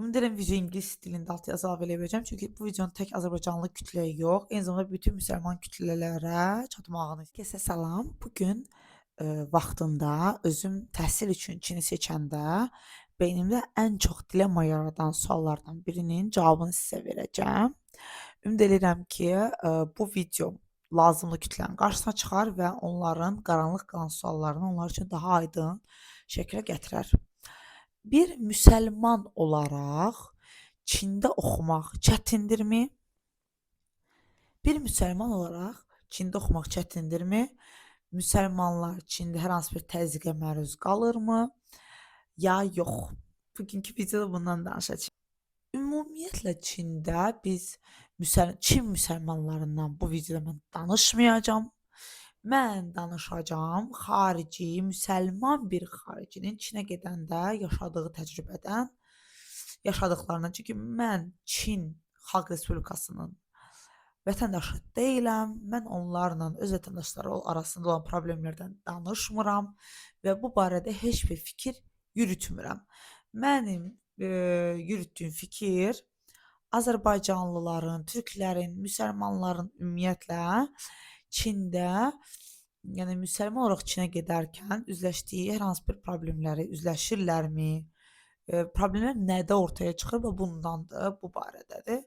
Ümid video ingilis dilində alt yazı əlavə edəcəm. Çünki bu videonun tək Azərbaycanlı kütləyə yox, eyni zamanda bütün müsəlman kütlələrə çatmağını. Kəsə salam. Bugün vaxtında özüm təhsil üçün Çini seçəndə beynimdə ən çox dilemma yaradan suallardan birinin cavabını sizə verəcəm. Ümid edirəm ki, bu video lazımlı kütlənin qarşısına çıxar və onların qaranlıq qalan suallarını onlar üçün daha aydın şəklə gətirər. Bir müsəlman olaraq Çində oxumaq çətindirmi? Bir müsəlman olaraq Çində oxumaq çətindirmi? Müsəlmanlar Çində hər hansı bir təzyiqə məruz qalırmı? Ya yox. Bugünkü videoda bundan danışacağıq. Ümumiyyətlə Çində biz Çin müsəlmanlarından bu videoda mən danışmayacağam. Mən danışacağam xarici, müsəlman bir xaricinin Çinə gedəndə yaşadığı təcrübədən, yaşadıqlarından. Çünki mən Çin Xalq Respublikasının vətəndaşı deyiləm. Mən onlarla, öz vətəndaşları arasında olan problemlərdən danışmıram və bu barədə heç bir fikir yürütmürəm. Mənim yürütdüyüm fikir Azərbaycanlıların, türklərin, müsəlmanların ümumiyyətlə Çində, yəni müsəlman olaraq Çinə gedərkən üzləşdiyi hər hansı bir problemləri üzləşirlərmi? Problemlər nədə ortaya çıxır və bundandır, bu barədədir.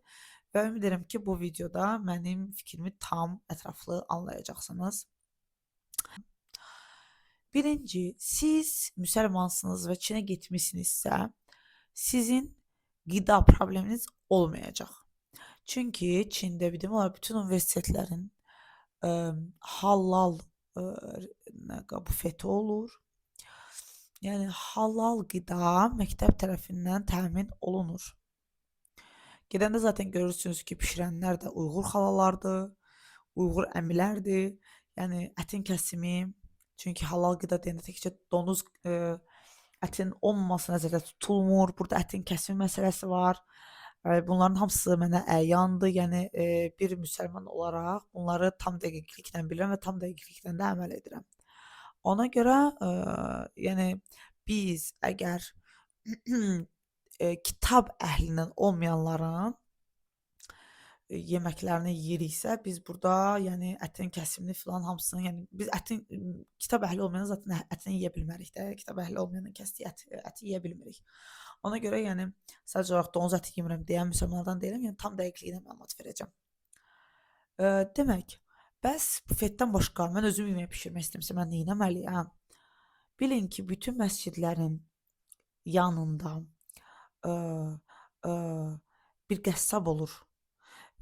Və ümid edirəm ki, bu videoda mənim fikrimi tam ətraflı anlayacaqsınız. Birinci, siz müsəlmansınız və Çinə getmisinizsə, sizin qida probleminiz olmayacaq. Çünki Çində bir demək olar bütün universitetlərin halal bufeti olur. Yəni halal qida məktəb tərəfindən təmin olunur. Gedəndə zaten görürsünüz ki, pişirənlər də Uyğur xalalardır, Uyğur əmilərdir. Yəni ətin kəsimi, çünki halal qida deyəndə təkcə donuz ətin olmaması nəzərdə tutulmur. Burada ətin kəsimi məsələsi var. Bunların hamısı mənə əyandır. Yəni bir müsəlman olaraq bunları tam dəqiqliklə bilirəm və tam dəqiqliklə də əməl edirəm. Ona görə yəni biz əgər kitab əhlindən olmayanların yeməklərini yeyiriksə, biz burada yəni ətin kəsimini filan hamısını, yəni biz ətin kitab əhli olmayan zaten ətini yeyə bilmərik də. Kitab əhli olmayanın kəsdiyi əti yeyə bilmirik. Ona görə yəni sadəcə olaraq donuz əti yemirəm deyən müsəlmanlardan deyirəm, yəni tam dəqiqliyinə məlumat verəcəm. Demək, bəs bufetdən başqa mən özüm yemək bişirmək istəmirsə mən nə etməliyəm? Bilin ki, bütün məscidlərin yanında bir qəssab olur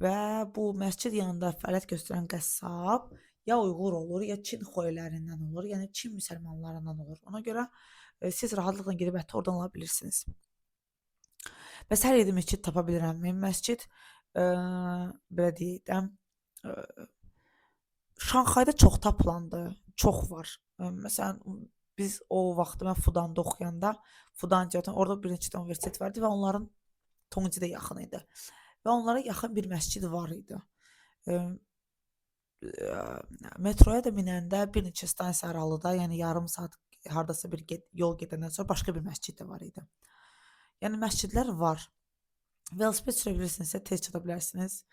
və bu məscid yanında fəaliyyət göstərən qəssab ya Uyğur olur, ya Çin xoyələrindən olur, yəni Çin müsəlmanlarından olur. Ona görə siz rahatlıqla gedib əti oradan ala bilirsiniz. Bəs hər yerdə məscid tapa bilirəmmi? Məscid belə deyək də Şanxayda çox tapılandı, çox var. Məsələn, biz o vaxtı mən Fudanda oxuyanda, Fudancıdan orada bir neçə universitet vardı və onların Tongjidə yaxın idi. Və onlara yaxın bir məscid var idi. Metroya da minəndə bir neçə stansiya aralıda, yəni yarım saat hardasa bir yol gedəndən sonra başqa bir məscid də var idi. Yəni məscidlər var. Velosiped sürə bilirsinizsə tez çata bilərsiniz.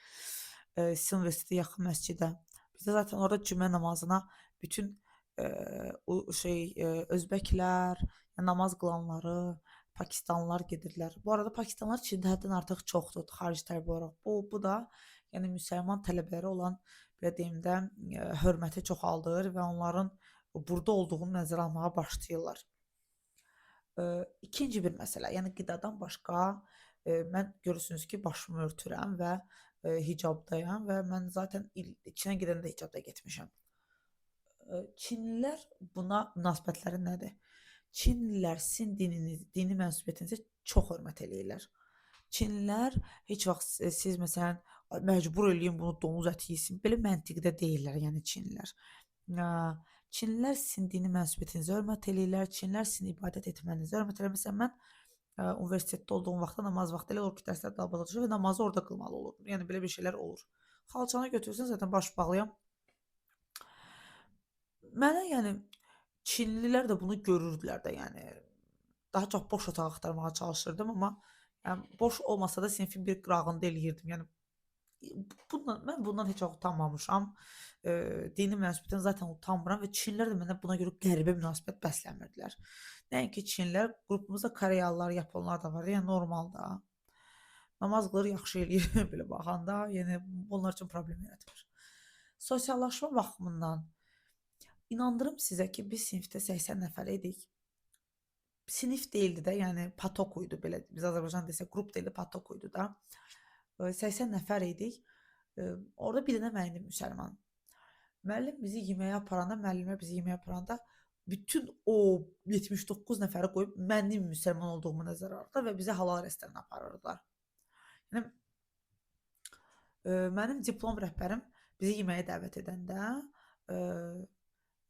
Sizin universitetə yaxın məscidə. Bizdə zaten orada cümə namazına bütün özbəklər, namaz qılanları, Pakistanlılar gedirlər. Bu arada Pakistanlılar Çində həddən artıq çoxdur, xarici tərbiyə olaraq. Bu da yəni müsəlman tələbələri olan belə deyim də hörməti çoxaldır və onların burada olduğunu nəzərə almağa başlayırlar. İkinci bir məsələ, yəni qidadan başqa mən görürsünüz ki, başımı örtürəm və hicabdayam və mən zaten Çinə gedəndə hicabda getmişəm. Çinlilər buna münasibətləri nədir? Çinlilər sizin dini mənsubiyyətinizə çox hörmət eləyirlər. Çinlilər heç vaxt siz məsələn məcbur eləyin bunu donuz əti yesin, belə məntiqdə deyirlər, yəni Çinlilər. Çinlilər sizin dini mənsubiyyətinizə hörmət eləyirlər, Çinlilər sizin ibadət etmənizə hörmət eləyirlər. Məsələn, mən universitetdə olduğum vaxtda namaz vaxtı elə olur ki, dərslər dalbadal düşür və namazı orada qılmalı olur. Yəni belə bir şeylər olur. Xalçana götürürsən, zaten baş bağlayan. Mənə yəni Çinlilər də bunu görürdülər də, yəni daha çox boş otaq axtarmağa çalışırdım, amma Yəni boş olmasa da sinifin bir qırağında eləyirdim. Yəni mən bundan heç vaxt utanmamışam. Dini münasibətdən zaten utanmıram və Çinlilər də mənə buna görə qəribə münasibət bəsləmirdilər. Nəinki Çinlilər, qrupumuzda Koreyalılar, Yaponlar da var. Yəni normal da. Namaz qılır, yaxşı eləyir belə baxanda. Yəni onlar üçün problem yaratmır. Sosiallaşma baxımından inandırım sizə ki, biz sinifdə 80 nəfər idik. Sinif değildi də, yəni patok idi belə. Biz Azərbaycan desək, qrup deyildi, patok idi da. 80 nəfər idik. Orada bir dənə müəllim müsəlman. Müəllim bizi yeməyə aparanda, müəllimə bizi yeməyə aparanda bütün o 79 nəfəri qoyub mənim müsəlman olduğumu nəzərə alırdılar və bizi halal restorana aparırdılar. Yəni mənim diplom rəhbərim bizi yeməyə dəvət edəndə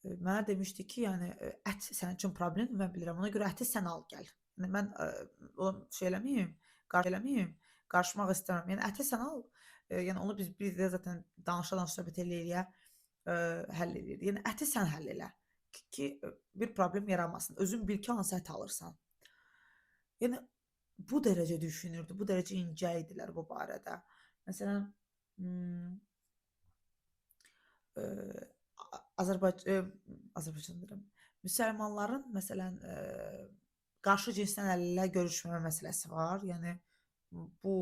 mənə demişdi ki, yəni ət sənin üçün problemdir, mən bilirəm. Ona görə əti sən al gəl. Yəni mən onu şey eləməyim, qarışmaq istəmirəm. Yəni əti sən al. Yəni onu biz də zaten danışa-danışa söhbət eləyə həll edirdik. Yəni əti sən həll elə ki, bir problem yaranmasın. Özün bil ki, hansı əti alırsan. Yəni bu dərəcə düşünürdü, bu dərəcə incə idilər bu barədə. Məsələn, Azərbaycan deyirəm. Müsəlmanların məsələn qarşı cinsdən əllə görüşməmə məsələsi var. Yəni bu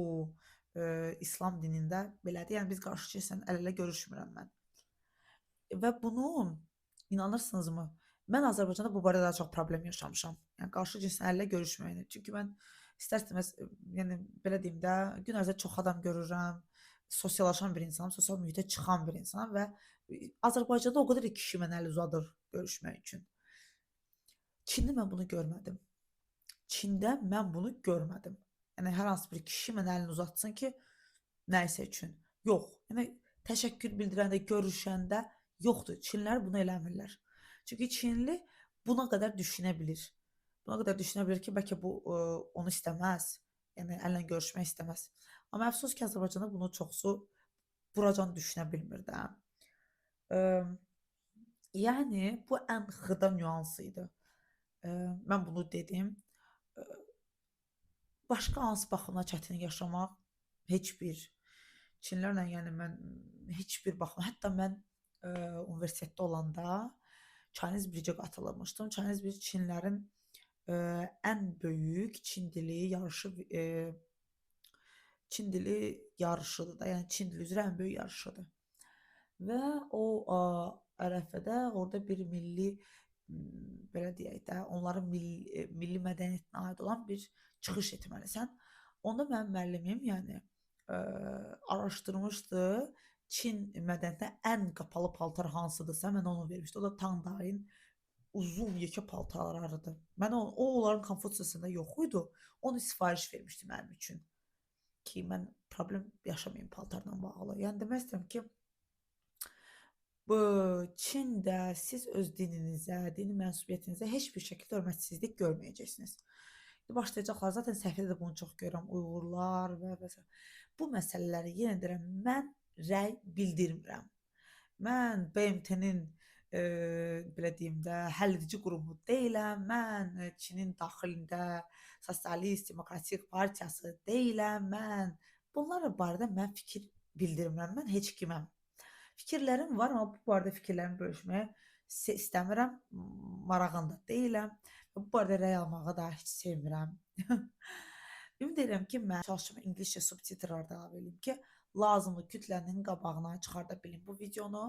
İslam dinində belədir. Yəni biz qarşı cinsdən əllə görüşmürəm mən. Və bunu inanırsınızmı? Mən Azərbaycanda bu barədə daha çox problem yaşamışam. Yəni qarşı cinslə əllə görüşməyini. Çünki mən istər-istəməz yəni belə deyim də, gün ərzində çox adam görürəm, sosiallaşan bir insanam, sosial mühitə çıxan bir insanam və Azərbaycanda o qədər kişi mənə əl uzadır görüşmək üçün. Çində mən bunu görmədim. Çində mən bunu görmədim. Yəni hər hansı bir kişi mənə əlini uzatsın ki, nəyisə üçün. Yox. Yəni təşəkkür bildirəndə, görüşəndə yoxdur. Çinlilər bunu eləmirlər. Çünki Çinli buna qədər düşünə bilir. Buna qədər düşünə bilir ki, bəlkə bu onu istəməz. Yəni əllə görüşmək istəməz. Amma əfsus ki, Azərbaycanda bunu çoxsu buracan düşünə bilmir də. Yəni bu ən xırda nüans idi. Mən bunu dedim. Başqa hansı baxımdan çətin yaşamaq? Heç bir. Çinlərlə yəni mən heç bir baxım. Hətta mən universitetdə olanda Chinese Bridge-ə qatılmışdım. Chinese Bridge Çinlərin ən böyük Çin dili yarışıdır da. Yəni Çin dili üzrə ən böyük yarışıdır. Və o ərəfədə orada bir milli belə deyək də, onların milli mədəniyyətinə aid olan bir çıxış etməlisən. Onda mənim müəllimim, yəni araşdırmışdı. Çin mədəniyyətində ən qapalı paltar hansıdırsa, mən onu vermişdi. O da Tangdayın uzun yekə paltarlarıdır. Mən o onların Konfutsiyasında yox idi. Onu sifariş vermişdim mənim üçün. Ki mən problem yaşamayım paltarla bağlı. Yəni demək istəyirəm ki, bu Çində siz öz dininizə, dini mənsubiyyətinizə heç bir şəkildə hörmətsizlik görməyəcəksiniz. Başlayacaqlar. Zaten səhifədə də bunu çox görürəm. Uyğurlar və s. Bu məsələləri yenə deyirəm, mən rəy bildirmirəm. Mən BMT-nin belə deyim də, həlledici qurumu deyiləm. Mən Çinin daxilində Sosialist Demokratik Partiyası deyiləm. Mən bunlar barədə mən fikir bildirmirəm. Mən heç kiməm. Fikirlərim var, amma bu barədə fikirlərimi bölüşməyə istəmirəm. Marağında deyiləm. Bu barədə rəy almağı da heç sevmirəm. Ümid edirəm ki, mən çalışacağım İngiliscə subtitrlər da əlavə edeyim ki, lazımlı kütlənin qabağına çıxarda bilim bu videonu.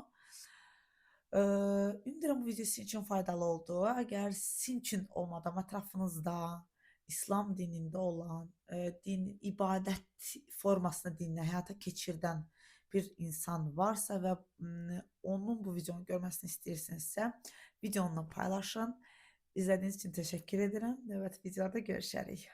Ümid edirəm bu video sizin üçün faydalı oldu. Əgər sizin üçün olmadan ətrafınızda İslam dinində olan, ibadət formasını dinlə həyata keçirdən bir insan varsa və onun bu videonu görməsini istəyirsinizsə, videonu paylaşın. İzlədiyiniz üçün təşəkkür edirəm. Növbəti videoda görüşərik.